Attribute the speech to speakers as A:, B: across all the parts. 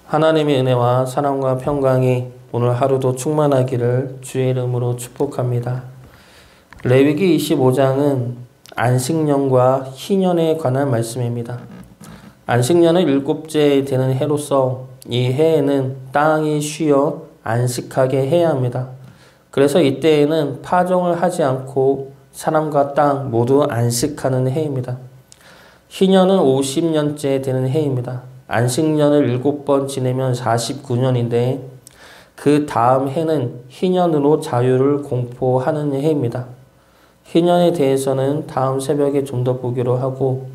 A: 하나님의 은혜와 사랑과 평강이 오늘 하루도 충만하기를 주의 이름으로 축복합니다. 레위기 25장은 안식년과 희년에 관한 말씀입니다. 안식년은 일곱째 되는 해로서 이 해에는 땅이 쉬어 안식하게 해야 합니다. 그래서 이때에는 파종을 하지 않고 사람과 땅 모두 안식하는 해입니다. 희년은 50년째 되는 해입니다. 안식년을 7번 지내면 49년인데 그 다음 해는 희년으로 자유를 공포하는 해입니다. 희년에 대해서는 다음 새벽에 좀 더 보기로 하고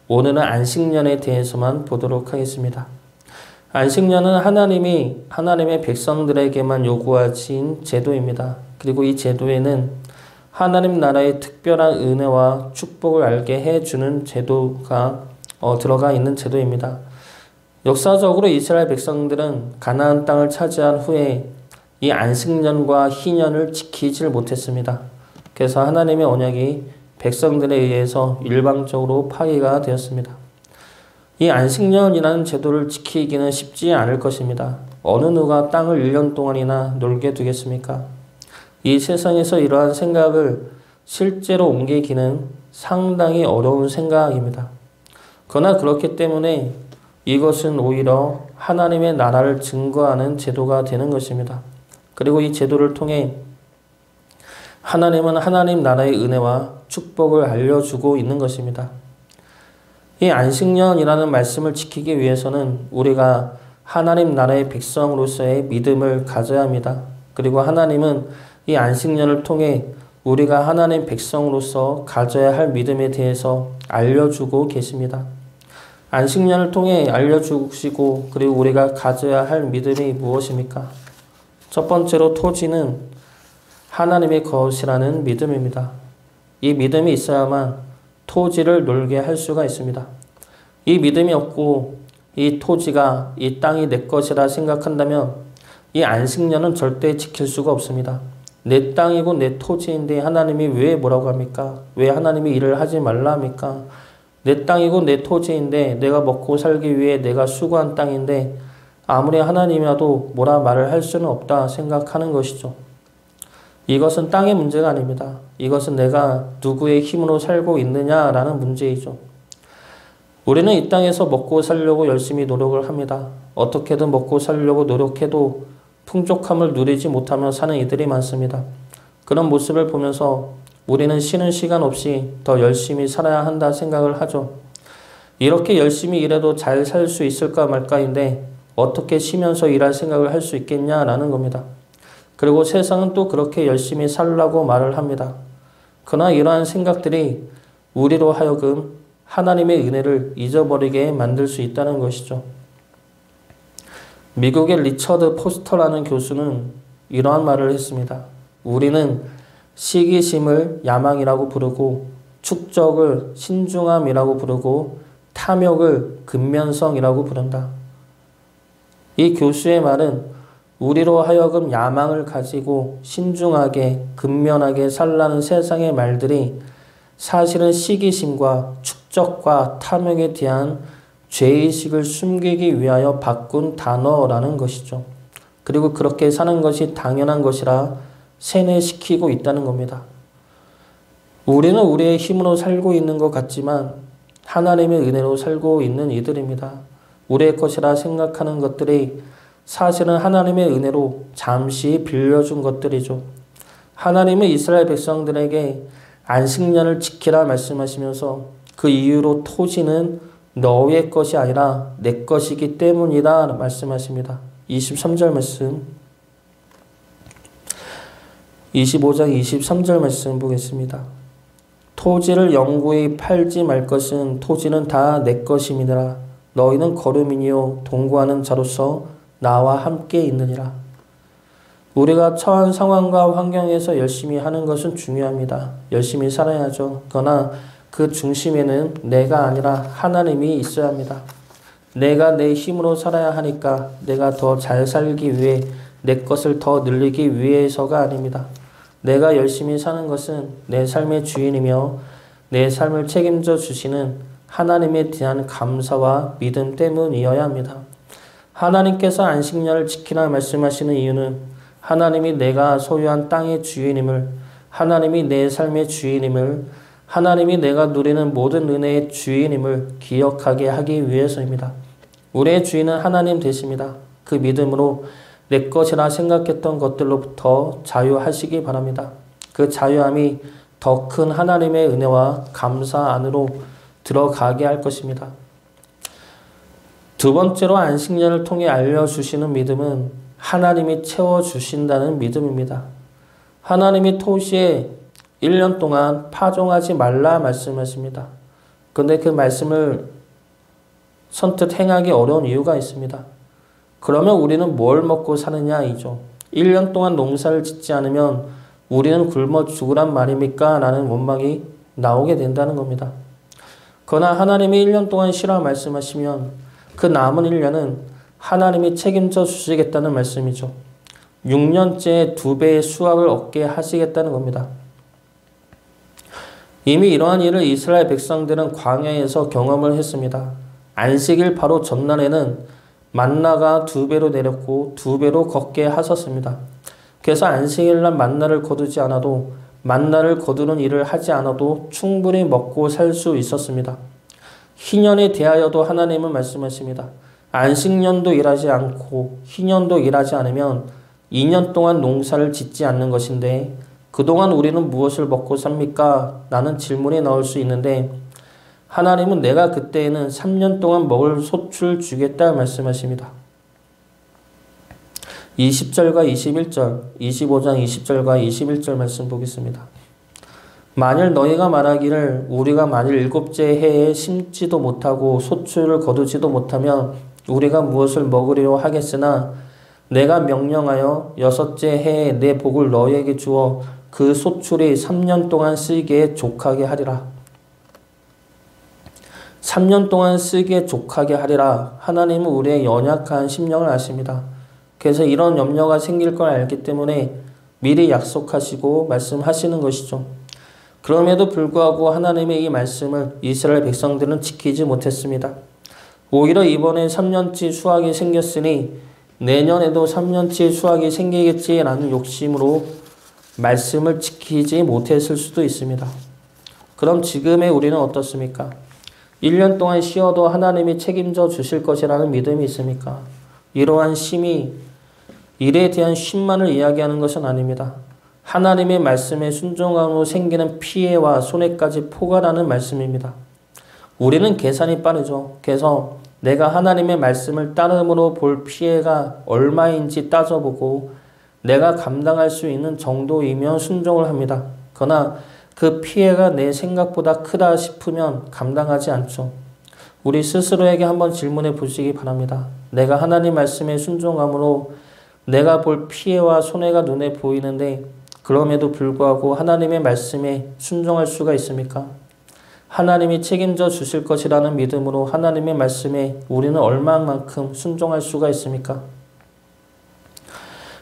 A: 오늘은 안식년에 대해서만 보도록 하겠습니다. 안식년은 하나님이 하나님의 백성들에게만 요구하신 제도입니다. 그리고 이 제도에는 하나님 나라의 특별한 은혜와 축복을 알게 해주는 제도가 들어가 있는 제도입니다. 역사적으로 이스라엘 백성들은 가나안 땅을 차지한 후에 이 안식년과 희년을 지키질 못했습니다. 그래서 하나님의 언약이 백성들에 의해서 일방적으로 파기가 되었습니다. 이 안식년이라는 제도를 지키기는 쉽지 않을 것입니다. 어느 누가 땅을 1년 동안이나 놀게 두겠습니까? 이 세상에서 이러한 생각을 실제로 옮기기는 상당히 어려운 생각입니다. 그러나 그렇기 때문에 이것은 오히려 하나님의 나라를 증거하는 제도가 되는 것입니다. 그리고 이 제도를 통해 하나님은 하나님 나라의 은혜와 축복을 알려주고 있는 것입니다. 이 안식년이라는 말씀을 지키기 위해서는 우리가 하나님 나라의 백성으로서의 믿음을 가져야 합니다. 그리고 하나님은 이 안식년을 통해 우리가 하나님 백성으로서 가져야 할 믿음에 대해서 알려주고 계십니다. 안식년을 통해 알려주시고 그리고 우리가 가져야 할 믿음이 무엇입니까? 첫 번째로 토지는 하나님의 것이라는 믿음입니다. 이 믿음이 있어야만 토지를 놀게 할 수가 있습니다. 이 믿음이 없고 이 토지가 이 땅이 내 것이라 생각한다면 이 안식년은 절대 지킬 수가 없습니다. 내 땅이고 내 토지인데 하나님이 왜 뭐라고 합니까? 왜 하나님이 일을 하지 말라 합니까? 내 땅이고 내 토지인데 내가 먹고 살기 위해 내가 수고한 땅인데 아무리 하나님이라도 뭐라 말을 할 수는 없다 생각하는 것이죠. 이것은 땅의 문제가 아닙니다. 이것은 내가 누구의 힘으로 살고 있느냐라는 문제이죠. 우리는 이 땅에서 먹고 살려고 열심히 노력을 합니다. 어떻게든 먹고 살려고 노력해도 풍족함을 누리지 못하며 사는 이들이 많습니다. 그런 모습을 보면서 우리는 쉬는 시간 없이 더 열심히 살아야 한다 생각을 하죠. 이렇게 열심히 일해도 잘 살 수 있을까 말까인데 어떻게 쉬면서 일할 생각을 할 수 있겠냐라는 겁니다. 그리고 세상은 또 그렇게 열심히 살라고 말을 합니다. 그러나 이러한 생각들이 우리로 하여금 하나님의 은혜를 잊어버리게 만들 수 있다는 것이죠. 미국의 리처드 포스터라는 교수는 이러한 말을 했습니다. 우리는 시기심을 야망이라고 부르고 축적을 신중함이라고 부르고 탐욕을 근면성이라고 부른다. 이 교수의 말은 우리로 하여금 야망을 가지고 신중하게 근면하게 살라는 세상의 말들이 사실은 시기심과 축적과 탐욕에 대한 죄의식을 숨기기 위하여 바꾼 단어라는 것이죠. 그리고 그렇게 사는 것이 당연한 것이라 세뇌시키고 있다는 겁니다. 우리는 우리의 힘으로 살고 있는 것 같지만 하나님의 은혜로 살고 있는 이들입니다. 우리의 것이라 생각하는 것들이 사실은 하나님의 은혜로 잠시 빌려준 것들이죠. 하나님은 이스라엘 백성들에게 안식년을 지키라 말씀하시면서 그 이유로 토지는 너의 것이 아니라 내 것이기 때문이다 말씀하십니다. 23절 말씀 25장 23절 말씀 보겠습니다. 토지를 영구히 팔지 말 것은 토지는 다 내 것임이니라. 너희는 거류민이요 동거하는 자로서 나와 함께 있느니라. 우리가 처한 상황과 환경에서 열심히 하는 것은 중요합니다. 열심히 살아야죠. 그러나 그 중심에는 내가 아니라 하나님이 있어야 합니다. 내가 내 힘으로 살아야 하니까 내가 더 잘 살기 위해 내 것을 더 늘리기 위해서가 아닙니다. 내가 열심히 사는 것은 내 삶의 주인이며 내 삶을 책임져 주시는 하나님에 대한 감사와 믿음 때문이어야 합니다. 하나님께서 안식년을 지키라 말씀하시는 이유는 하나님이 내가 소유한 땅의 주인임을, 하나님이 내 삶의 주인임을, 하나님이 내가 누리는 모든 은혜의 주인임을 기억하게 하기 위해서입니다. 우리의 주인은 하나님 되십니다. 그 믿음으로 내 것이라 생각했던 것들로부터 자유하시기 바랍니다. 그 자유함이 더 큰 하나님의 은혜와 감사 안으로 들어가게 할 것입니다. 두 번째로 안식년을 통해 알려주시는 믿음은 하나님이 채워주신다는 믿음입니다. 하나님이 토시에 1년 동안 파종하지 말라 말씀하십니다. 그런데 그 말씀을 선뜻 행하기 어려운 이유가 있습니다. 그러면 우리는 뭘 먹고 사느냐이죠. 1년 동안 농사를 짓지 않으면 우리는 굶어 죽으란 말입니까? 라는 원망이 나오게 된다는 겁니다. 그러나 하나님이 1년 동안 쉬라 말씀하시면 그 남은 1년은 하나님이 책임져 주시겠다는 말씀이죠. 6년째 2배의 수확을 얻게 하시겠다는 겁니다. 이미 이러한 일을 이스라엘 백성들은 광야에서 경험을 했습니다. 안식일 바로 전날에는 만나가 2배로 내렸고 2배로 걷게 하셨습니다. 그래서 안식일날 만나를 거두지 않아도 만나를 거두는 일을 하지 않아도 충분히 먹고 살 수 있었습니다. 희년에 대하여도 하나님은 말씀하십니다. 안식년도 일하지 않고 희년도 일하지 않으면 2년 동안 농사를 짓지 않는 것인데 그동안 우리는 무엇을 먹고 삽니까? 라는 질문이 나올 수 있는데 하나님은 내가 그때에는 3년 동안 먹을 솥을 주겠다 말씀하십니다. 20절과 21절, 25장 20절과 21절 말씀 보겠습니다. 만일 너희가 말하기를 우리가 만일 7째 해에 심지도 못하고 소출을 거두지도 못하면 우리가 무엇을 먹으리요 하겠으나 내가 명령하여 6째 해에 내 복을 너희에게 주어 그 소출이 3년 동안 쓰기에 족하게 하리라. 3년 동안 쓰기에 족하게 하리라. 하나님은 우리의 연약한 심령을 아십니다. 그래서 이런 염려가 생길 걸 알기 때문에 미리 약속하시고 말씀하시는 것이죠. 그럼에도 불구하고 하나님의 이 말씀을 이스라엘 백성들은 지키지 못했습니다. 오히려 이번에 3년치 수확이 생겼으니 내년에도 3년치 수확이 생기겠지라는 욕심으로 말씀을 지키지 못했을 수도 있습니다. 그럼 지금의 우리는 어떻습니까? 1년 동안 쉬어도 하나님이 책임져 주실 것이라는 믿음이 있습니까? 이러한 심이 일에 대한 쉼만을 이야기하는 것은 아닙니다. 하나님의 말씀에 순종함으로 생기는 피해와 손해까지 포괄하는 말씀입니다. 우리는 계산이 빠르죠. 그래서 내가 하나님의 말씀을 따름으로 볼 피해가 얼마인지 따져보고 내가 감당할 수 있는 정도이면 순종을 합니다. 그러나 그 피해가 내 생각보다 크다 싶으면 감당하지 않죠. 우리 스스로에게 한번 질문해 보시기 바랍니다. 내가 하나님 말씀에 순종함으로 내가 볼 피해와 손해가 눈에 보이는데 그럼에도 불구하고 하나님의 말씀에 순종할 수가 있습니까? 하나님이 책임져 주실 것이라는 믿음으로 하나님의 말씀에 우리는 얼마만큼 순종할 수가 있습니까?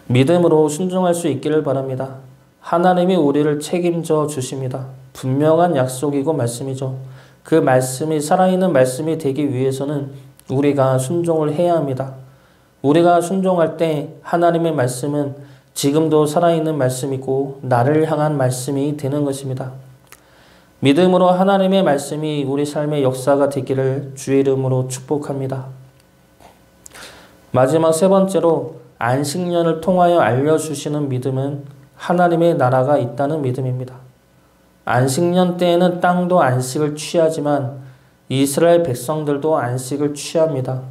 A: 믿음으로 순종할 수 있기를 바랍니다. 하나님이 우리를 책임져 주십니다. 분명한 약속이고 말씀이죠. 그 말씀이 살아있는 말씀이 되기 위해서는 우리가 순종을 해야 합니다. 우리가 순종할 때 하나님의 말씀은 지금도 살아있는 말씀이고 나를 향한 말씀이 되는 것입니다. 믿음으로 하나님의 말씀이 우리 삶의 역사가 되기를 주의 이름으로 축복합니다. 마지막 세 번째로 안식년을 통하여 알려주시는 믿음은 하나님의 나라가 있다는 믿음입니다. 안식년 때에는 땅도 안식을 취하지만 이스라엘 백성들도 안식을 취합니다.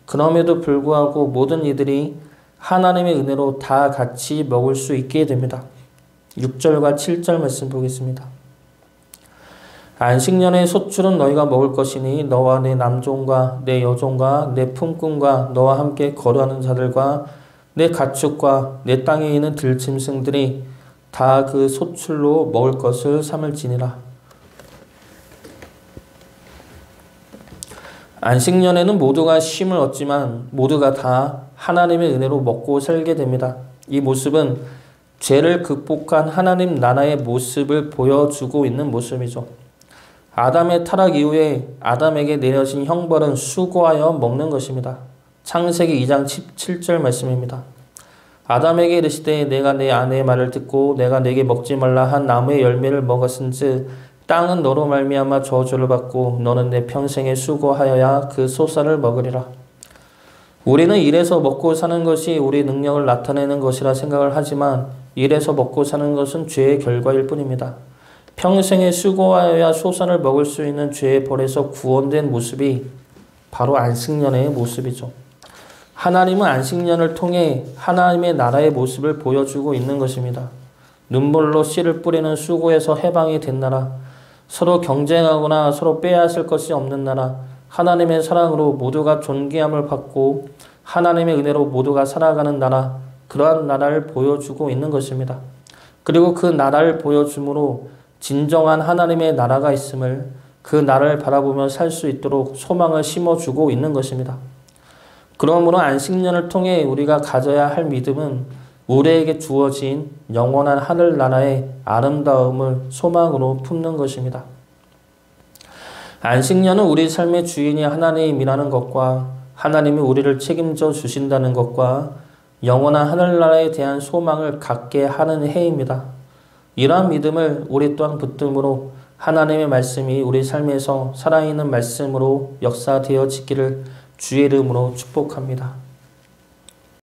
A: 그럼에도 불구하고 모든 이들이 하나님의 은혜로 다 같이 먹을 수 있게 됩니다. 6절과 7절 말씀 보겠습니다. 안식년의 소출은 너희가 먹을 것이니 너와 내 남종과 내 여종과 내 품꾼과 너와 함께 거류하는 자들과 내 가축과 내 땅에 있는 들짐승들이 다 그 소출로 먹을 것을 삼을지니라. 안식년에는 모두가 쉼을 얻지만 모두가 다 하나님의 은혜로 먹고 살게 됩니다. 이 모습은 죄를 극복한 하나님 나라의 모습을 보여주고 있는 모습이죠. 아담의 타락 이후에 아담에게 내려진 형벌은 수고하여 먹는 것입니다. 창세기 2장 17절 말씀입니다. 아담에게 이르시되 내가 내 아내의 말을 듣고 내가 내게 먹지 말라 한 나무의 열매를 먹었은즉 땅은 너로 말미암아 저주를 받고 너는 내 평생에 수고하여야 그 소산을 먹으리라. 우리는 일해서 먹고 사는 것이 우리 능력을 나타내는 것이라 생각을 하지만 일해서 먹고 사는 것은 죄의 결과일 뿐입니다. 평생에 수고하여야 소산을 먹을 수 있는 죄의 벌에서 구원된 모습이 바로 안식년의 모습이죠. 하나님은 안식년을 통해 하나님의 나라의 모습을 보여주고 있는 것입니다. 눈물로 씨를 뿌리는 수고에서 해방이 된 나라, 서로 경쟁하거나 서로 빼앗을 것이 없는 나라, 하나님의 사랑으로 모두가 존귀함을 받고 하나님의 은혜로 모두가 살아가는 나라, 그러한 나라를 보여주고 있는 것입니다. 그리고 그 나라를 보여줌으로 진정한 하나님의 나라가 있음을, 그 나라를 바라보며 살 수 있도록 소망을 심어주고 있는 것입니다. 그러므로 안식년을 통해 우리가 가져야 할 믿음은 우리에게 주어진 영원한 하늘나라의 아름다움을 소망으로 품는 것입니다. 안식년은 우리 삶의 주인이 하나님이라는 것과 하나님이 우리를 책임져 주신다는 것과 영원한 하늘나라에 대한 소망을 갖게 하는 해입니다. 이러한 믿음을 우리 또한 붙듦으로 하나님의 말씀이 우리 삶에서 살아있는 말씀으로 역사되어지기를 주의 이름으로 축복합니다.